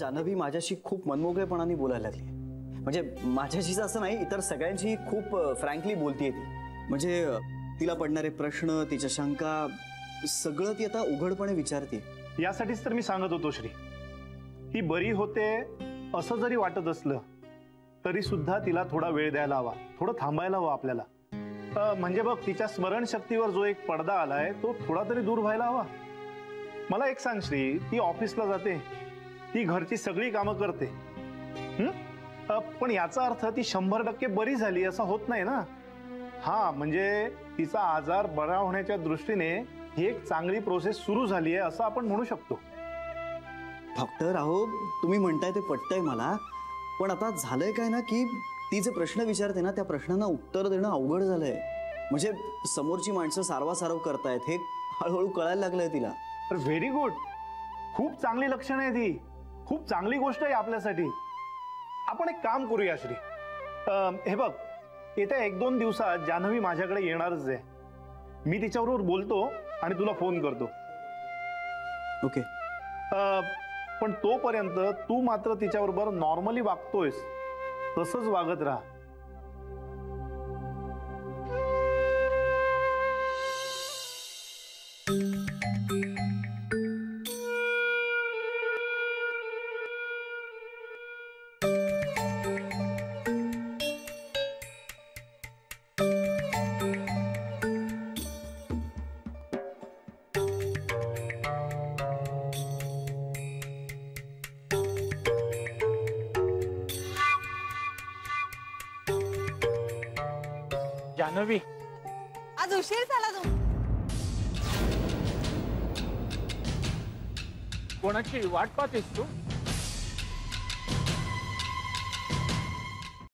जान्हवी माझ्याशी खूप मनमोकळेपणाने बोलायला लागली. म्हणजे माझ्याशीच असं नाही, इतर सगळ्यांशी खूप फ्रँकली बोलतीये ती. म्हणजे तिला पडणारे प्रश्न, तिच्या शंका सगळं ती आता उघडपणे विचारते. यासाठीच तर मी सांगत होतो श्री, ही बरी होते असं जरी वाटत असलं तरी सुद्धा तिला थोडा वेळ द्यायला हवा, थोडं थांबायला हवं आपल्याला. म्हणजे बघ, तिच्या स्मरणशक्तीवर जो एक पडदा आलाय तो थोडा तरी दूर व्हायला हवा. मला एक सांग श्री, ती ऑफिसला जाते, ती घरची सगळी कामं करते, पण याचा अर्थ ती 100% बरी झाली असं होत नाही ना. हा, म्हणजे तिचा आजार बरा होण्याच्या दृष्टीने ही एक चांगली प्रोसेस सुरू झाली आहे असं आपण म्हणू शकतो. डॉक्टर, अहो तुम्ही म्हणताय ते पटतंय मला, पण आता झालंय काय ना की ती जे प्रश्न विचारते ना त्या प्रश्नांना उत्तर देणं अवघड झालंय. म्हणजे समोरची माणसं सारवासारव करतायत हे हळूहळू कळायला लागलंय तिला. व्हेरी गुड, खूप चांगली लक्षण आहे ती, खूप चांगली गोष्ट आहे आपल्यासाठी. आपण एक काम करूया श्री, हे बघ, येत्या 1-2 दिवसात जान्हवी माझ्याकडे येणारच आहे. मी तिच्याबरोबर बोलतो आणि तुला फोन करतो. ओके. पण तोपर्यंत तू मात्र तिच्याबरोबर नॉर्मली वागतोयस तसंच वागत राहा. जान्हवी, आज उशीर झाला. तू कोणाची वाट पाहतेस तू?